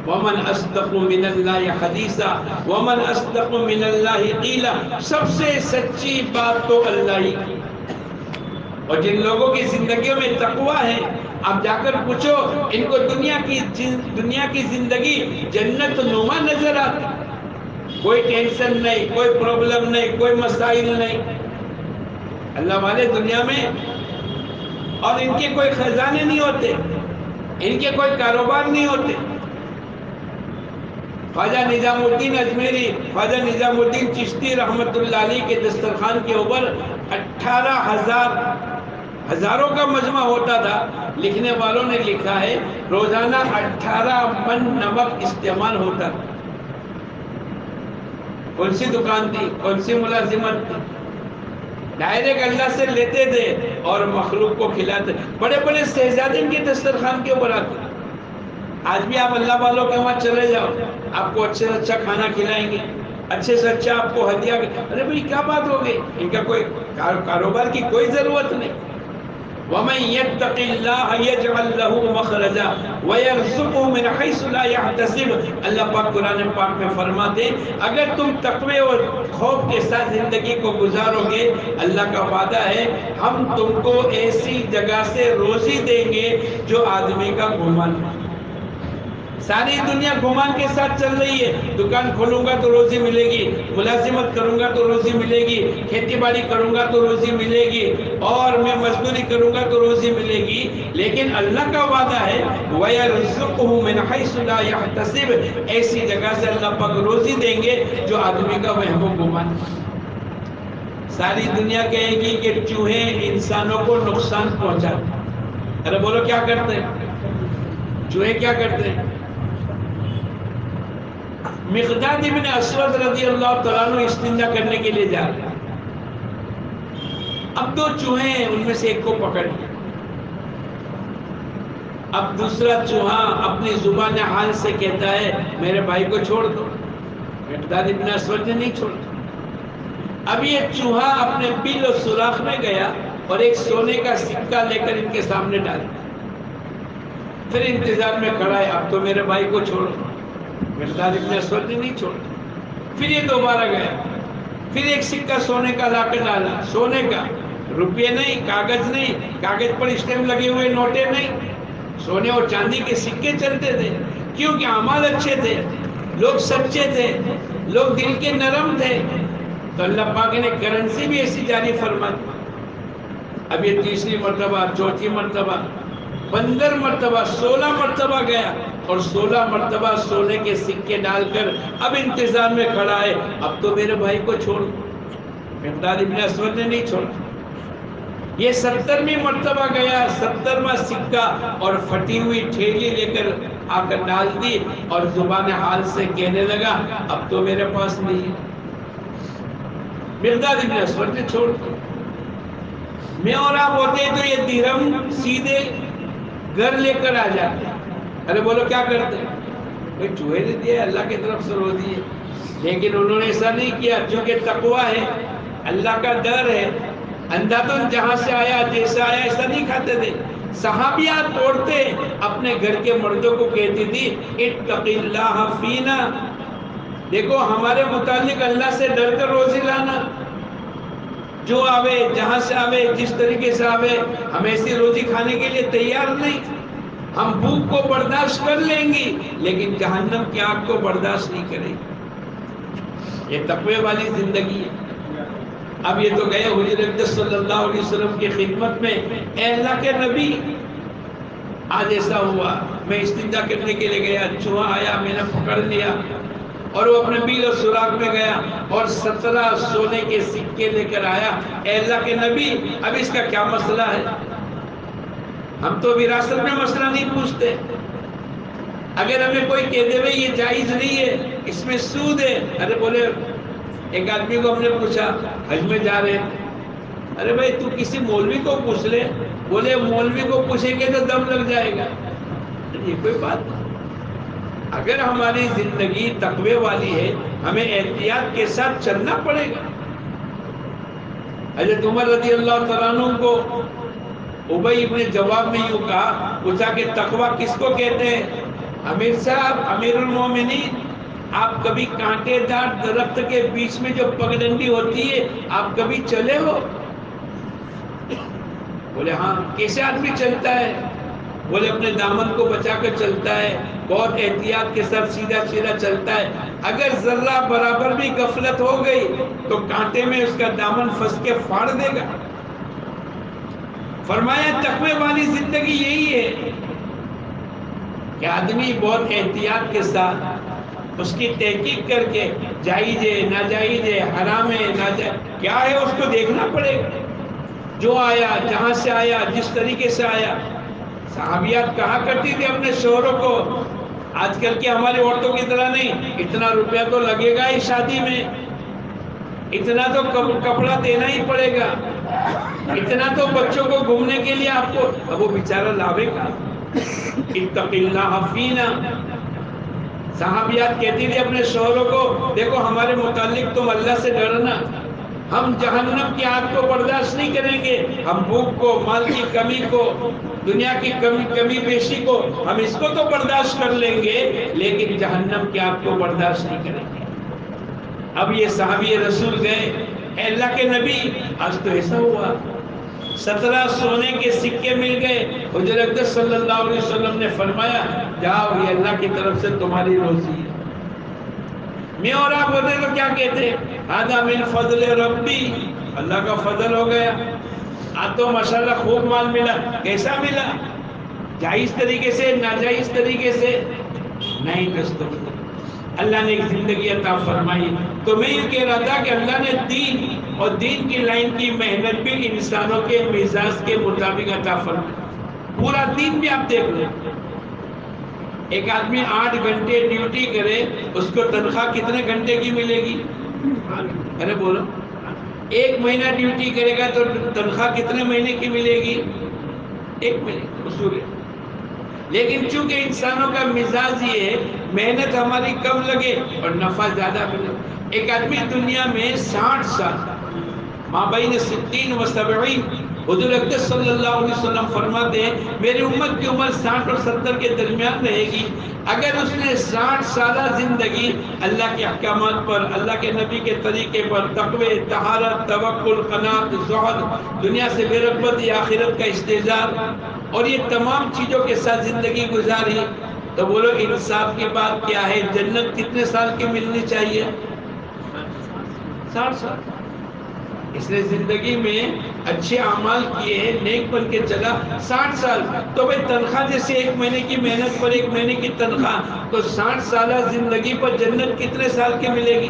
وَمَنْ أَصْدَقُ مِنَ اللَّهِ حَدِيثًا وَمَنْ أَصْدَقُ مِنَ اللَّهِ قِيلًا، سب سے سچی بات تو اللہ ہی کی۔ اور جن لوگوں کی زندگیوں میں تقوی ہے، آپ جا کر پوچھو ان کو دنیا کی زندگی جنت نما نظر آتی، کوئی ٹینشن نہیں، کوئی پرابلم نہیں، کوئی مسائل نہیں۔ اللہ والے دنیا میں، اور ان کے کوئی خزانے نہیں ہوتے، ان کے کوئی کاروبار نہیں ہوتے۔ خواجہ نظام الدین اجمیری، خواجہ نظام الدین چشتی رحمت اللہ علیہ کے دسترخوان کے اوپر 18,000 ہزاروں کا مجمع ہوتا تھا۔ لکھنے والوں نے لکھا ہے روزانہ 18 من نمک استعمال ہوتا تھا۔ کون سی دکان تھی، کون سی ملازمت تھی، ڈائریکٹ اللہ سے لیتے تھے اور مخلوق کو کھلاتے۔ بڑے بڑے شہزادے ان کے دسترخوان کے اوپر آتے۔ آج بھی آپ اللہ والوں کے وہاں چلے جاؤ، آپ کو اچھے سے اچھا کھانا کھلائیں گے، اچھے سے اچھا آپ کو ہدیہ۔ ارے بھائی کیا بات ہو گئی، ان کا کوئی کاروبار کی کوئی ضرورت نہیں۔ وَمَن يَتَّقِ اللَّهَ يَجْعَلْ لَهُ مَخْرَجًا وَيَرْزُقْهُ مِنْ حَيْثُ لَا يَحْتَسِبُ۔ اللہ پاک قرآن پاک میں فرماتے ہیں اگر تم تقوی اور خوف کے ساتھ زندگی کو گزارو گے، اللہ کا وعدہ ہے ہم تم کو ایسی جگہ سے روزی دیں گے جو آدمی کا گمان ہے۔ ساری دنیا گمان کے ساتھ چل رہی ہے، دکان کھولوں گا تو روزی ملے گی، ملازمت کروں گا تو روزی ملے گی، کھیتی باڑی کروں گا تو روزی ملے گی، اور میں مزدوری کروں گا تو روزی ملے گی، لیکن اللہ کا وعدہ ہے وَيَرْزُقُهُ مِنْ حَيْثُ لَا يَحْتَسِبُ، ایسی جگہ سے اللہ پاک روزی دیں گے جو آدمی کا وہم و گمان۔ ساری دنیا کہے گی کہ چوہے انسانوں کو نقصان پہنچاتے۔ ارے بولو کیا کرتے ہیں چوہے؟ کیا کرتے ہیں؟ مقداد ابن اسود رضی اللہ تعالیٰ عنہ استنجا کرنے کے لیے جا رہے ہیں، اب دو چوہے ہیں، ان میں سے ایک کو پکڑ لیا، اب دوسرا چوہا اپنی زبان حال سے کہتا ہے میرے بھائی کو چھوڑ دو۔ مقداد ابن اسود نے نہیں چھوڑا۔ اب یہ چوہا اپنے بل و سوراخ میں گیا اور ایک سونے کا سکہ لے کر ان کے سامنے ڈالا، پھر انتظار میں کھڑا ہے اب تو میرے بھائی کو چھوڑو۔ مقداد ابن اسود نے نہیں چھوڑا۔ پھر یہ دوبارہ گیا، پھر ایک سکہ سونے کا لا کر ڈالا، سونے کا، روپے نہیں، کاغذ نہیں، کاغذ پر اسٹیمپ لگے ہوئے نوٹیں نہیں، سونے اور چاندی کے سکے چلتے تھے، کیونکہ اعمال اچھے تھے، لوگ سچے تھے، لوگ دل کے نرم تھے، تو اللہ پاک نے کرنسی بھی ایسی جاری فرمائی۔ اب یہ تیسری مرتبہ، چوتھی مرتبہ، 15 مرتبہ، 16 مرتبہ گیا اور 16 مرتبہ سونے کے سکے ڈال کر اب انتظار میں کھڑا ہے اب تو میرے بھائی کو چھوڑ۔ مقداد ابن اسود نے نہیں چھوڑا۔ یہ 70ویں مرتبہ گیا، 70واں سکہ اور پھٹی ہوئی ٹھیلی لے کر آ کر ڈال دی اور زبان حال سے کہنے لگا اب تو میرے پاس نہیں ہے۔ مقداد ابن اسود نے چھوڑ دیا۔ میں اور آپ ہوتے تو یہ درہم سیدھے گھر لے کر آ جاتے ہیں. ارے بولو کیا کرتے ہیں؟ بھائی چوہے نے دیے اللہ کی طرف سے روزی ہے. لیکن انہوں نے ایسا نہیں کیا، چونکہ تقویٰ ہے، اللہ کا ڈر ہے. اندھا تو جہاں سے آیا جیسا آیا ایسا نہیں کھاتے تھے. صحابیات توڑتے اپنے گھر کے مردوں کو کہتی تھی اتق اللہ فینا، دیکھو ہمارے متعلق اللہ سے ڈر کر روزی لانا. جو آوے جہاں سے آوے جس طریقے سے آوے، ہم ایسی روزی کھانے کے لیے تیار نہیں. ہم بھوک کو برداشت کر لیں گی لیکن جہنم کی آگ کو برداشت نہیں کریں گے. یہ تقوی والی زندگی ہے. اب یہ تو گئے حضور اقدس صلی اللہ علیہ وسلم کی خدمت میں، اے اللہ کے نبی آج ایسا ہوا، میں استنجا کرنے کے لیے گیا، چوہا آیا، میں نے پکڑ لیا، اور وہ اپنے بیل اور سوراخ میں گیا اور 17 سونے کے سکے لے کر آیا. اے اللہ کے نبی اب اس کا کیا مسئلہ ہے؟ ہم تو وراثت میں مسئلہ نہیں پوچھتے. اگر ہمیں کوئی کہہ دے بھائی یہ جائز نہیں ہے، اس میں سود ہے. ارے بولے ایک آدمی کو ہم نے پوچھا حج میں جا رہے، ارے بھائی تو کسی مولوی کو پوچھ لے. بولے مولوی کو پوچھیں گے تو دم لگ جائے گا. یہ کوئی بات نہیں. اگر ہماری زندگی تقوی والی ہے ہمیں احتیاط کے ساتھ چلنا پڑے گا. حضرت عمر رضی اللہ تعالیٰ عنہ کو ابی نے جواب میں یوں کہا، پوچھا کہ تقوی کس کو کہتے ہیں؟ امیر صاحب، امیر المومنین، آپ کبھی کانٹے دار درخت کے بیچ میں جو پگڈنڈی ہوتی ہے آپ کبھی چلے ہو؟ بولے ہاں. کیسے آدمی چلتا ہے؟ بولے اپنے دامن کو بچا کر چلتا ہے، بہت احتیاط کے ساتھ سیدھا سیدھا چلتا ہے. اگر ذرہ برابر بھی غفلت ہو گئی تو کانٹے میں اس کا دامن پھنس کے پھاڑ دے گا. فرمایا تقوی والی زندگی یہی ہے کہ آدمی بہت احتیاط کے ساتھ اس کی تحقیق کر کے جائز ہے ناجائز ہے حرام ہے ناجائز کیا ہے اس کو دیکھنا پڑے گا. جو آیا جہاں سے آیا جس طریقے سے آیا. صحابیات کہا کرتی تھی اپنے شوہروں کو، آج کل کی ہماری عورتوں کی طرح نہیں، اتنا روپیہ تو لگے گا ہی شادی میں، اتنا تو کپڑا دینا ہی پڑے گا، اتنا تو بچوں کو گھومنے کے لیے آپ کو. اب وہ بیچارہ لاوے گا. اتق اللہ فینا. صحابیات کہتی تھی اپنے شوہروں کو، دیکھو ہمارے متعلق تم اللہ سے ڈرنا، ہم جہنم کی آگ کو برداشت نہیں کریں گے. ہم بھوک کو، مال کی کمی کو، دنیا کی کمی بیشی کو ہم اس کو تو برداشت کر لیں گے لیکن جہنم کی آگ کو برداشت نہیں کریں گے. اب یہ صحابی رسول گئے، اے اللہ کے نبی آج تو ایسا ہوا، 17 سونے کے سکے مل گئے. حضور اقدس صلی اللہ علیہ وسلم نے فرمایا جاؤ یہ اللہ کی طرف سے تمہاری روزی ہے. میں اور آپ ہوتے تو کیا کہتے؟ ہذا من فضل ربی، اللہ کا فضل ہو گیا. آج تو ماشاءاللہ خوب مال ملا. کیسا ملا؟ جائز طریقے سے ناجائز طریقے سے نہیں. دوستو اللہ نے ایک زندگی عطا فرمائی. تو میں یہ کہہ رہا تھا کہ اللہ نے دین اور دین کی لائن کی محنت بھی انسانوں کے مزاج کے مطابق عطا فرمائی. پورا دین بھی آپ دیکھ لیں. ایک آدمی 8 گھنٹے ڈیوٹی کرے اس کو تنخواہ کتنے گھنٹے کی ملے گی؟ ارے بولو. 1 مہینہ ڈیوٹی کرے گا تو تنخواہ کتنے مہینے کی ملے گی؟ 1 مہینے اصول ہے. لیکن چونکہ انسانوں کا مزاج یہ ہے محنت ہماری کم لگے اور نفع زیادہ ملے. ایک آدمی دنیا میں 60 سال مابین 60 و 70، حضور اقدس صلی اللہ علیہ وسلم فرماتے ہیں میری امت کی عمر 60 اور 70 کے درمیان رہے گی. اگر اس نے 60 سالہ زندگی اللہ کے احکامات پر، اللہ کے نبی کے طریقے پر، تقوی، طہارت، توکل، قناعت، زہد، دنیا سے بے رغبتی، آخرت کا استحضار اور یہ تمام چیزوں کے ساتھ زندگی گزاری، تو بولو انصاف کی بات کیا ہے؟ جنت کتنے سال کی ملنی چاہیے؟ 60 سال. اس نے زندگی میں اچھے اعمال کیے ہیں، نیک بن کے چلا 60 سال. تو بھئی تنخواہ جیسے 1 مہینے کی محنت پر 1 مہینے کی تنخواہ، تو 60 سالہ زندگی پر جنت کتنے سال کی ملے گی؟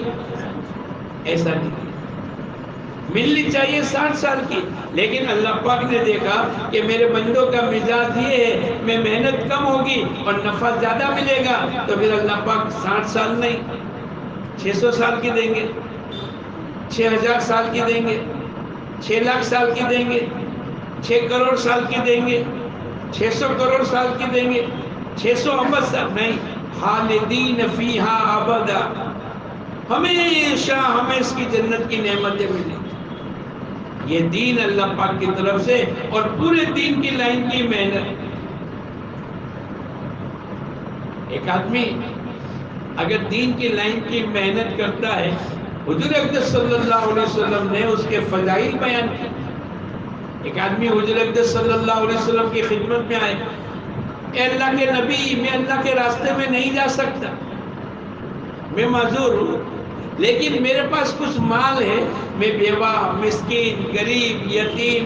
ایسا نہیں ملنی چاہیے 60 سال کی. لیکن اللہ پاک نے دیکھا کہ میرے بندوں کا مزاج یہ ہے میں محنت کم ہوگی اور نفع زیادہ ملے گا، تو پھر اللہ پاک 60 سال نہیں 600 سال کی دیں گے، 6000 سال کی دیں گے، 6 لاکھ سال کی دیں گے، 6 کروڑ سال کی دیں گے. 600 کروڑ سال کی دیں گے، 600 ابد سال نہیں، خالدین فیہا ابدا، ہمیشہ ہمیں اس کی جنت کی نعمتیں ملیں گی۔ یہ دین اللہ پاک کی طرف سے اور پورے دین کی لائن کی محنت۔ ایک آدمی اگر دین کی لائن کی محنت کرتا ہے، حضور اقدس صلی اللہ علیہ وسلم نے اس کے فضائل بیان کی۔ ایک آدمی حضور اقدس صلی اللہ علیہ وسلم کی خدمت میں آئے، اے اللہ کے نبی، میں اللہ کے راستے میں نہیں جا سکتا، میں معذور ہوں، لیکن میرے پاس کچھ مال ہے، میں بیوہ، مسکین، غریب، یتیم،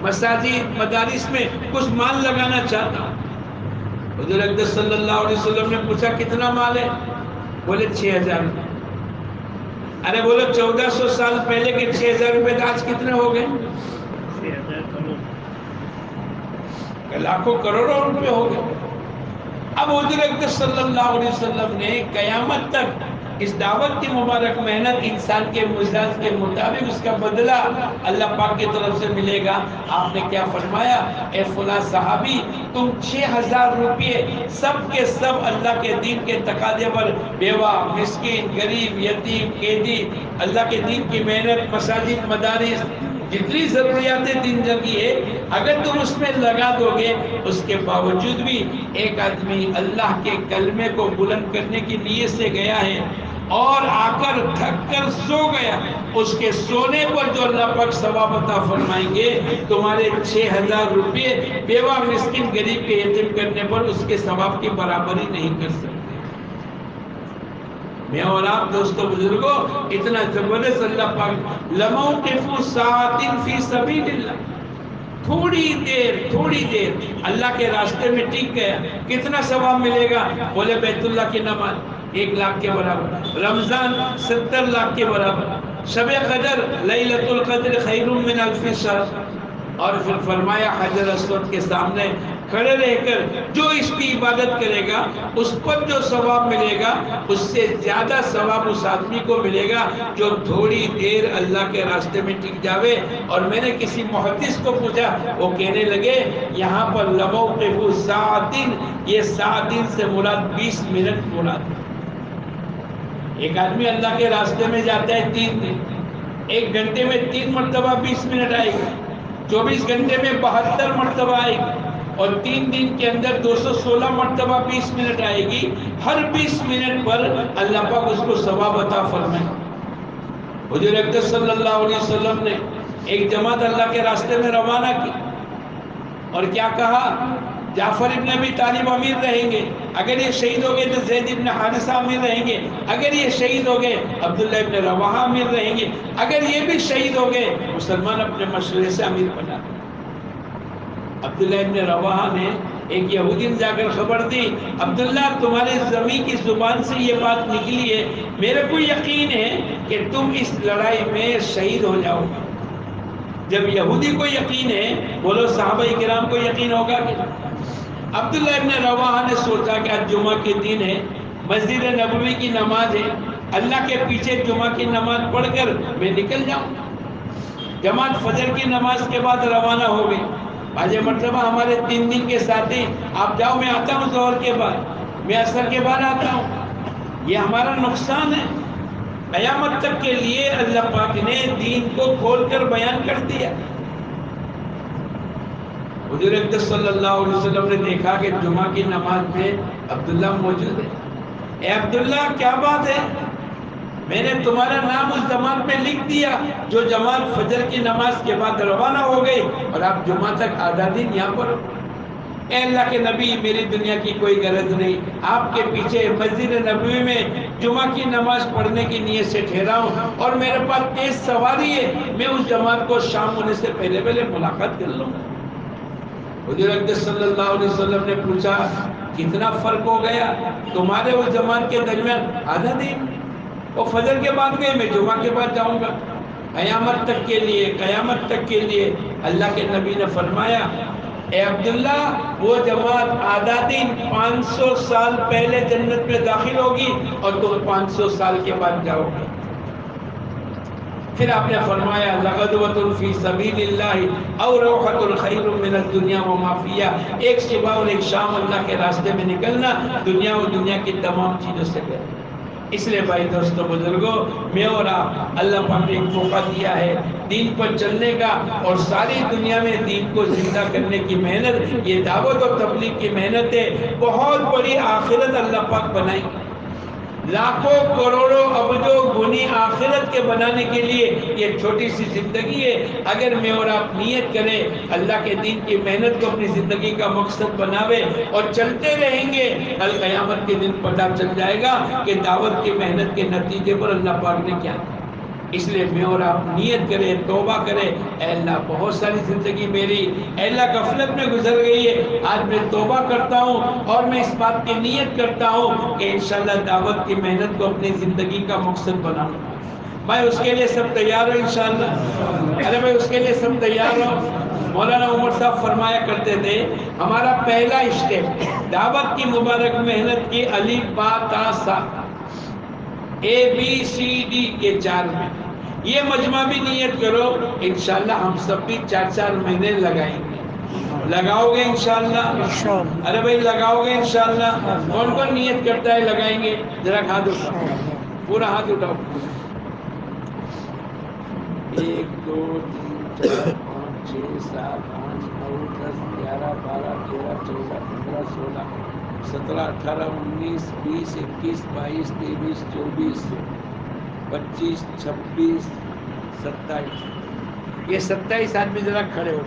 مساجد، مدارس میں کچھ مال لگانا چاہتا ہوں۔ حضور اقدس صلی اللہ علیہ وسلم نے پوچھا کتنا مال ہے؟ بولے 6000 روپے۔ ارے بولو 1400 سال پہلے کے 6000 روپے آج کتنے ہو گئے؟ لاکھوں کروڑوں روپے ہو گئے۔ اب حضور اقدس صلی اللہ علیہ وسلم نے قیامت تک اس دعوت کی مبارک محنت انسان کے مزاج کے مطابق اس کا بدلہ اللہ پاک کی طرف سے ملے گا۔ آپ نے کیا فرمایا؟ اے فلاں صحابی، تم 6000 روپے سب کے سب اللہ کے دین کے تقاضے پر بیوہ، مسکین، غریب، یتیم، قیدی، اللہ کے دین کی محنت، مساجد، مدارس، جتنی ضروریات دین جنگی ہے، اگر تم اس میں لگا دو گے، اس کے باوجود بھی ایک آدمی اللہ کے کلمے کو بلند کرنے کی نیت سے گیا ہے اور آ کر تھک کر سو گیا، اس کے سونے پر جو اللہ پاک ثواب عطا فرمائیں گے، تمہارے 6000 روپے بیوہ، مسکین، غریب کے یتیم کرنے پر اس کے ثواب کی برابری نہیں کر سکتے۔ میں اور آپ دوستو بزرگوں، اتنا زبردست اللہ پاک، لَمَوْقِفُ سَاعَةٍ فِي سَبِيلِ اللَّهِ، تھوڑی دیر اللہ کے راستے میں ٹک گیا، کتنا ثواب ملے گا؟ بولے بیت اللہ کی نماز 1 لاکھ کے برابر، رمضان 70 لاکھ کے برابر، شب قدر لیلۃ القدر خیر من الف شہر۔ اور پھر فرمایا حجر اسود کے سامنے کھڑے رہ کر جو اس کی عبادت کرے گا، اس پر جو ثواب ملے گا، اس سے زیادہ ثواب اس آدمی کو ملے گا جو تھوڑی دیر اللہ کے راستے میں ٹک جاوے۔ اور میں نے کسی محدث کو پوچھا، وہ کہنے لگے یہاں پر لَمَوْقِفُ سَاعَةٍ، یہ ساعتین سے مراد 20 منٹ مراد ہے۔ ایک آدمی اللہ کے راستے میں جاتا ہے 3 دن، 1 گھنٹے میں 3 مرتبہ 20 منٹ آئے گا، 24 گھنٹے میں 72 مرتبہ آئے گی، اور 3 دن کے اندر 216 مرتبہ 20 منٹ آئے گی۔ ہر 20 منٹ پر اللہ پاک اس کو ثواب عطا فرمائے۔ حضور اقدس صلی اللہ علیہ وسلم نے ایک جماعت اللہ کے راستے میں روانہ کی اور کیا کہا؟ جعفر ابن ابی طالب امیر رہیں گے، اگر یہ شہید ہو گئے تو زید ابن حارثہ امیر رہیں گے، اگر یہ شہید ہو گئے عبداللہ ابن رواحہ امیر رہیں گے، اگر یہ بھی شہید ہو گئے مسلمان اپنے مشورے سے امیر بنا دیں۔ عبداللہ ابن رواحہ نے ایک یہودی نے جا کر خبر دی، عبداللہ تمہارے زمین کی زبان سے یہ بات نکلی ہے، میرے کو یقین ہے کہ تم اس لڑائی میں شہید ہو جاؤ گے۔ جب یہودی کو یقین ہے، بولو صحابہ کرام کو یقین ہوگا کہ عبداللہ ابن رواحہ نے سوچا کہ آج جمعہ کے دن ہے، مسجد نبوی کی نماز ہے، اللہ کے پیچھے جمعہ کی نماز پڑھ کر میں نکل جاؤں۔ جماعت فجر کی نماز کے بعد روانہ ہو گئی۔ بعض مرتبہ ہمارے 3 دن کے ساتھی، آپ جاؤ میں آتا ہوں ظہر کے بعد، میں عصر کے بعد آتا ہوں، یہ ہمارا نقصان ہے۔ قیامت تک کے لیے اللہ پاک نے دین کو کھول کر بیان کر دیا۔ حضور اقدس صلی اللہ علیہ وسلم نے دیکھا کہ جمعہ کی نماز میں عبداللہ موجود ہے۔ اے عبداللہ کیا بات ہے؟ میں نے تمہارا نام اس جماعت میں لکھ دیا جو جماعت فجر کی نماز کے بعد روانہ ہو گئی، اور آپ جمعہ تک آدھا دن یہاں پر ہو۔ اے اللہ کے نبی، میری دنیا کی کوئی غرض نہیں، آپ کے پیچھے مسجد نبوی میں جمعہ کی نماز پڑھنے کی نیت سے ٹھہرا ہوں، اور میرے پاس تیز سواری ہے، میں اس جماعت کو شام ہونے سے پہلے ملاقات کر لوں۔ حضور اقدس صلی اللہ علیہ وسلم نے پوچھا کتنا فرق ہو گیا تمہارے اس جماعت کے درمیان؟ آدھا دن۔ وہ فجر کے بعد گئے، میں جمعہ کے بعد جاؤں گا۔ قیامت تک کے لیے اللہ کے نبی نے فرمایا، اے عبداللہ وہ جماعت آدھا دن 500 سال پہلے جنت میں داخل ہوگی اور تم 500 سال کے بعد جاؤ گے۔ پھر آپ نے فرمایا لغدوۃ فی سبیل اللہ او روحۃ خیر من الدنیا وما فیہا، ایک صبح اور ایک شام اللہ کے راستے میں نکلنا دنیا و دنیا کی تمام چیزوں سے بہتر۔ اس لیے بھائی دوستوں بزرگوں، میں اور آپ اللہ پاک نے ایک موقع دیا ہے دین پر چلنے کا، اور ساری دنیا میں دین کو زندہ کرنے کی محنت، یہ دعوت اور تبلیغ کی محنت ہے، بہت بڑی آخرت اللہ پاک بنائی، لاکھوں کروڑوں ابجوں گنی آخرت کے بنانے کے لیے یہ چھوٹی سی زندگی ہے۔ اگر میں اور آپ نیت کریں اللہ کے دین کی محنت کو اپنی زندگی کا مقصد بناوے اور چلتے رہیں گے، کل قیامت کے دن پتہ چل جائے گا کہ دعوت کی محنت کے نتیجے پر اللہ پاک نے کیا کیا۔ اس لیے میں اور آپ نیت کریں، توبہ کریں، اے اللہ بہت ساری زندگی میری اے اللہ غفلت میں گزر گئی ہے، آج میں توبہ کرتا ہوں اور میں اس بات کی نیت کرتا ہوں کہ انشاءاللہ دعوت کی محنت کو اپنی زندگی کا مقصد بناؤں۔ بھائی اس کے لیے سب تیار ہو انشاءاللہ؟ ارے بھائی اس کے لیے سب تیار ہو؟ مولانا عمر صاحب فرمایا کرتے تھے ہمارا پہلا اسٹیپ دعوت کی مبارک محنت کی الف با تا سا ABCD کے 4 میں، یہ مجمع بھی نیت کرو انشاءاللہ ہم سب بھی 4 مہینے لگائیں گے۔ لگاؤ گے انشاءاللہ؟ ارے بھائی لگاؤ گے انشاءاللہ؟ کون کون نیت کرتا ہے لگائیں گے؟ ذرا ہاتھ اٹھاؤ، پورا ہاتھ اٹھاؤ۔ 1 2 3 4 5 6 7 8 9 10 11 12 13 14 15 16 17 18 19 20 21 22 23 24 25 26 27 یہ 27 آدمی ذرا کھڑے ہو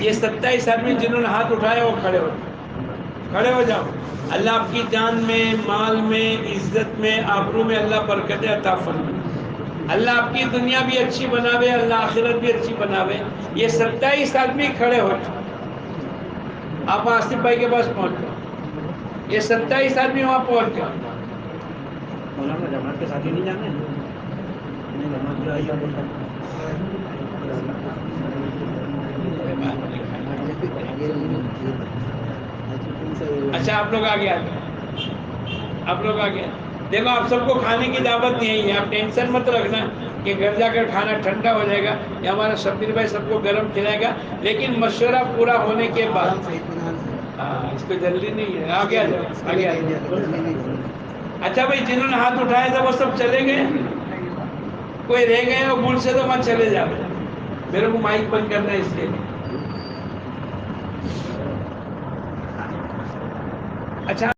یہ 27 آدمی جنہوں نے ہاتھ اٹھایا وہ کھڑے ہو جاؤ۔ اللہ آپ کی جان میں، مال میں، عزت میں، آبرو میں اللہ برکت عطا فرمائے، اللہ آپ کی دنیا بھی اچھی بناوے، اللہ آخرت بھی اچھی بناوے۔ یہ 27 آدمی کھڑے ہو جاؤ، آپ آصف بھائی کے پاس پہنچ جاؤ، یہ 27 آدمی وہاں پہنچ جاؤ۔ مولانا جماعت کے ساتھی نہیں جانے ہیں؟ اچھا آپ لوگ آگے آ جائیں، آپ لوگ آگے دیکھو، آپ سب کو کھانے کی دعوت نہیں ہے، آپ ٹینشن مت رکھنا کہ گھر جا کر کھانا ٹھنڈا ہو جائے گا، یا ہمارا شبیر بھائی سب کو گرم کھلائے گا، لیکن مشورہ پورا ہونے کے بعد۔ اس پہ جلدی نہیں ہے، آگے آ جاؤ، آگے آ جاؤ۔ اچھا بھائی جنہوں نے ہاتھ اٹھایا تھا وہ سب چلے گئے؟ کوئی رہ گئے اور بھول سے تو مت چلے جاؤ، میرے کو مائک بند کرنا ہے اس کے لیے۔ اچھا